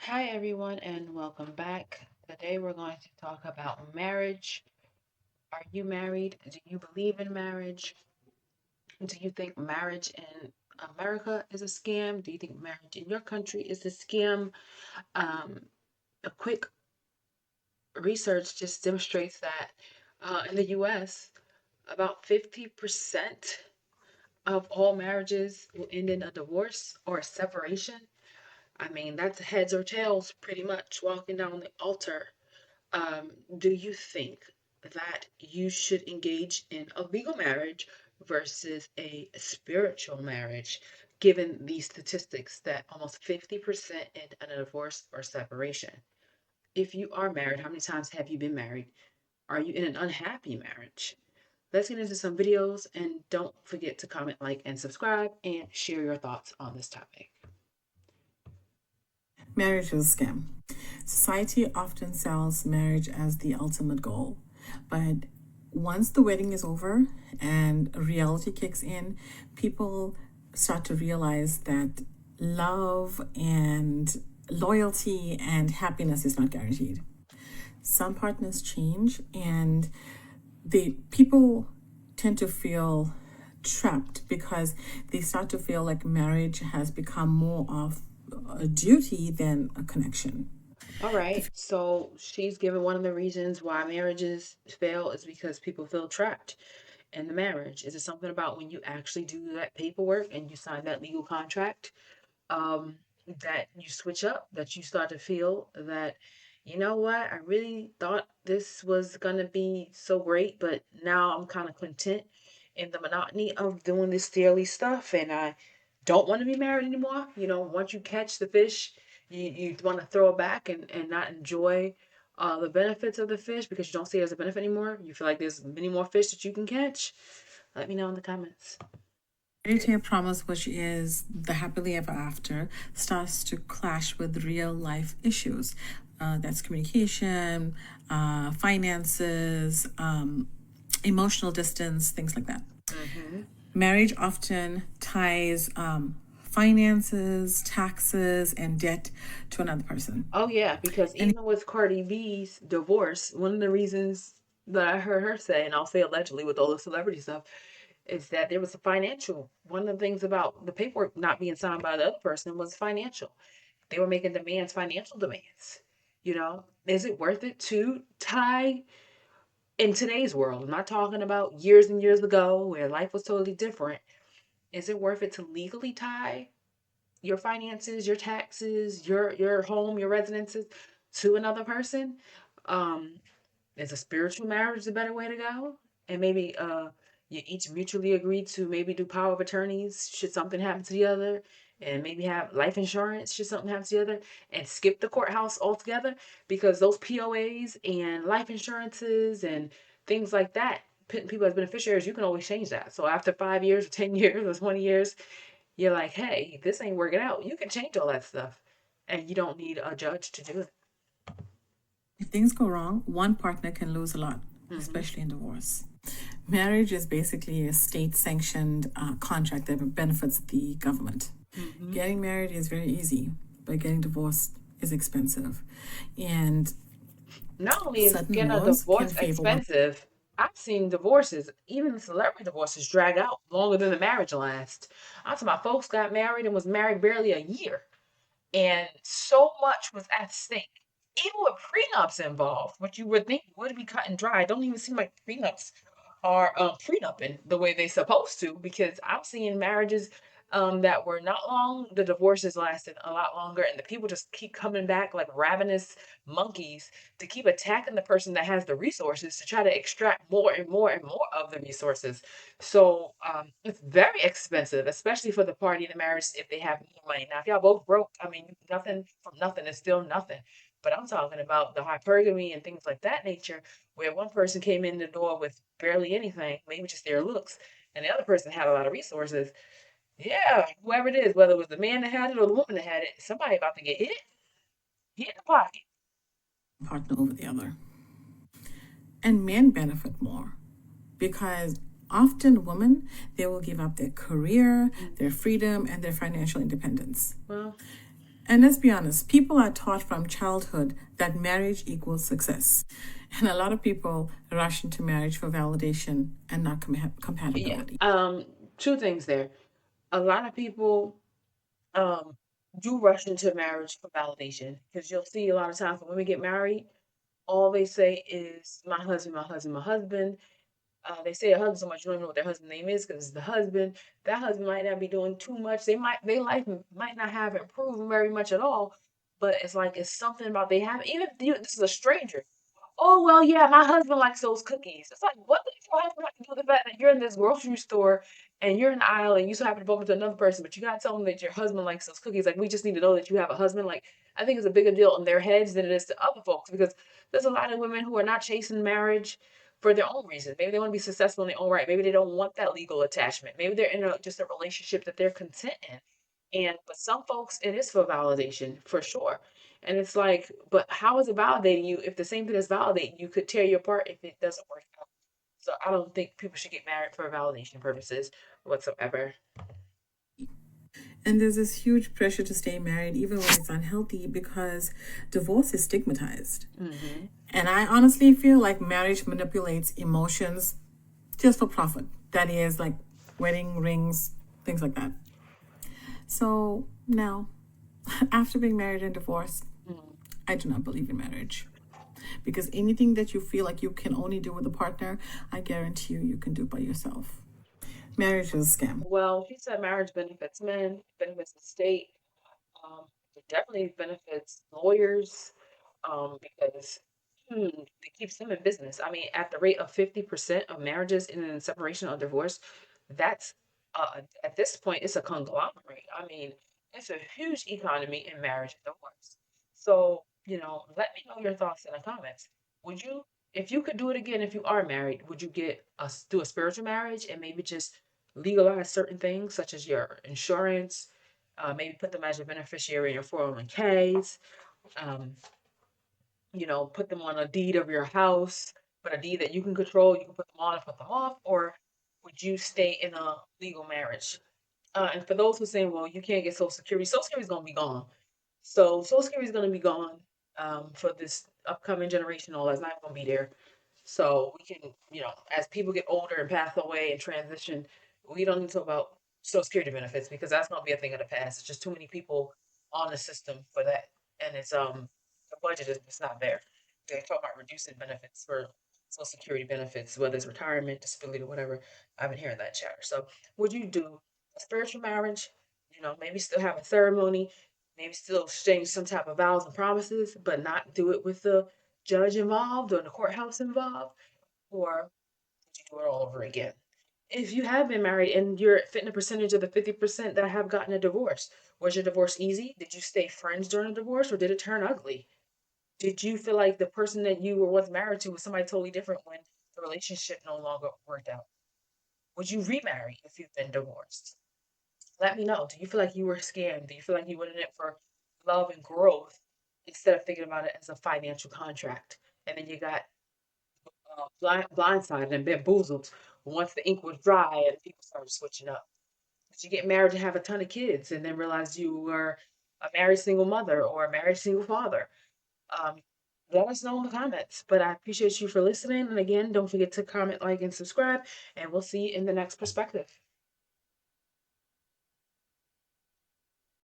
Hi, everyone, and welcome back. Today, we're going to talk about marriage. Are you married? Do you believe in marriage? Do you think marriage in America is a scam? Do you think marriage in your country is a scam? Um, a quick research just demonstrates that in the US, about 50% of all marriages will end in a divorce or a separation. I mean, that's heads or tails pretty much walking down the altar. Do you think that you should engage in a legal marriage versus a spiritual marriage, given these statistics that almost 50% end in a divorce or separation? If you are married, how many times have you been married? Are you in an unhappy marriage? Let's get into some videos and don't forget to comment, like, and subscribe and share your thoughts on this topic. Marriage is a scam. Society often sells marriage as the ultimate goal, but once the wedding is over and reality kicks in, people start to realize that love and loyalty and happiness is not guaranteed. Some partners change, and the people tend to feel trapped because they start to feel like marriage has become more of a duty than a connection. All right. So she's given one of the reasons why marriages fail is because people feel trapped in the marriage. Is it something about when you actually do that paperwork and you sign that legal contract, that you switch up, that you start to feel that, you know what, I really thought this was going to be so great, but now I'm kind of content in the monotony of doing this daily stuff and I don't want to be married anymore. Once you catch the fish, you want to throw it back and not enjoy the benefits of the fish because you don't see it as a benefit anymore. You feel like there's many more fish that you can catch. Let me know in the comments. Fairy tale promise, which is the happily ever after, starts to clash with real life issues. That's communication, finances, emotional distance, things like that. Hmm. Marriage often ties finances, taxes, and debt to another person. Oh yeah, because And even with Cardi B's divorce, one of the reasons that I heard her say, and I'll say allegedly with all the celebrity stuff, is that there was a financial. One of the things about the paperwork not being signed by the other person was financial. They were making demands, financial demands. Is it worth it to tie in today's world? I'm not talking about years and years ago where life was totally different. Is it worth it to legally tie your finances, your taxes, your home, your residences to another person? Um, is a spiritual marriage the better way to go? And maybe you each mutually agree to maybe do power of attorneys should something happen to the other, and maybe have life insurance should something happen to the other, and skip the courthouse altogether because those POAs and life insurances and things like that, putting people as beneficiaries, you can always change that. So after 5 years or 10 years or 20 years, you're like, hey, this ain't working out. You can change all that stuff, and you don't need a judge to do it. if things go wrong, one partner can lose a lot, Hmm. especially in divorce. Marriage is basically a state sanctioned contract that benefits the government. Hmm. Getting married is very easy, but getting divorced is expensive. And Not only is certain getting a laws can divorce favor one. expensive, I've seen divorces, even celebrity divorces, drag out longer than the marriage lasts. I'm talking about folks got married and was married barely a year, and so much was at stake. Even with prenups involved, which you would think would be cut and dry, don't even seem like prenups are prenuping the way they supposed to, because I'm seeing marriages that were not long. The divorces lasted a lot longer, and the people just keep coming back like ravenous monkeys to keep attacking the person that has the resources to try to extract more and more and more of the resources. So it's very expensive, especially for the party in the marriage if they have more money. Now, if y'all both broke, I mean, nothing from nothing is still nothing. But I'm talking about the hypergamy and things like that nature, where one person came in the door with barely anything, maybe just their looks, and the other person had a lot of resources. Yeah, whoever it is, whether it was the man that had it or the woman that had it, somebody about to get hit in the pocket. Partner over the other. And men benefit more because often women, they will give up their career, Mm. their freedom, and their financial independence. Well, And let's be honest, people are taught from childhood that marriage equals success. And a lot of people rush into marriage for validation and not Yeah. compatibility. Two things there. A lot of people do rush into marriage for validation because you'll see a lot of times when women get married, all they say is my husband, my husband, my husband. They say a husband so much you don't even know what their husband's name is because it's the husband. That husband might not be doing too much. Their life might not have improved very much at all. But it's like it's something about they have. Even if this is a stranger. Oh well, yeah, my husband likes those cookies. It's like what does your husband have to do with the fact that you're in this grocery store and you're in the aisle and you so happen to bump into another person, but you gotta tell them that your husband likes those cookies. Like we just need to know that you have a husband. Like I think it's a bigger deal in their heads than it is to other folks because there's a lot of women who are not chasing marriage for their own reasons. Maybe they want to be successful in their own right. Maybe they don't want that legal attachment. Maybe they're in just a relationship that they're content in. And but some folks, it is for validation for sure. And it's like, but how is it validating you if the same thing that's validating you could tear you apart if it doesn't work out? So I don't think people should get married for validation purposes whatsoever. And there's this huge pressure to stay married, even when it's unhealthy, because divorce is stigmatized. Hmm. And I honestly feel like marriage manipulates emotions just for profit. That is, like wedding rings, things like that. So now, after being married and divorced, I do not believe in marriage. Because anything that you feel like you can only do with a partner, I guarantee you can do by yourself. Marriage is a scam. Well, she said marriage benefits men, benefits the state. It definitely benefits lawyers because it keeps them in business. I mean, at the rate of 50% of marriages in separation or divorce, that's at this point, it's a conglomerate. I mean, it's a huge economy in marriage and divorce. So, let me know your thoughts in the comments. Would you, if you could do it again, if you are married, would you do a spiritual marriage and maybe just legalize certain things such as your insurance, maybe put them as your beneficiary in your 401ks, um, put them on a deed of your house, but a deed that you can control, you can put them on and put them off, or would you stay in a legal marriage? And for those who are saying, well, you can't get Social Security is going to be gone. So Social Security is going to be gone for this upcoming generation. All that's not going to be there. So we can, as people get older and pass away and transition, we don't need to talk about Social Security benefits because that's going to be a thing of the past. It's just too many people on the system for that, and it's the budget is just not there. They talk about reducing benefits for Social Security benefits, whether it's retirement, disability, or whatever. I've been hearing that chatter. So would you do a spiritual marriage? Maybe still have a ceremony, maybe still exchange some type of vows and promises, but not do it with the judge involved or the courthouse involved, or would you do it all over again? If you have been married and you're fitting a percentage of the 50% that have gotten a divorce, was your divorce easy? Did you stay friends during the divorce or did it turn ugly? Did you feel like the person that you were once married to was somebody totally different when the relationship no longer worked out? Would you remarry if you've been divorced? Let me know. Do you feel like you were scammed? Do you feel like you went in it for love and growth instead of thinking about it as a financial contract? And then you got blindsided and bamboozled once the ink was dry and people started switching up. Did you get married to have a ton of kids and then realize you were a married single mother or a married single father? Um, Let us know in the comments. But I appreciate you for listening. And again, don't forget to comment, like, and subscribe. And we'll see you in the next perspective.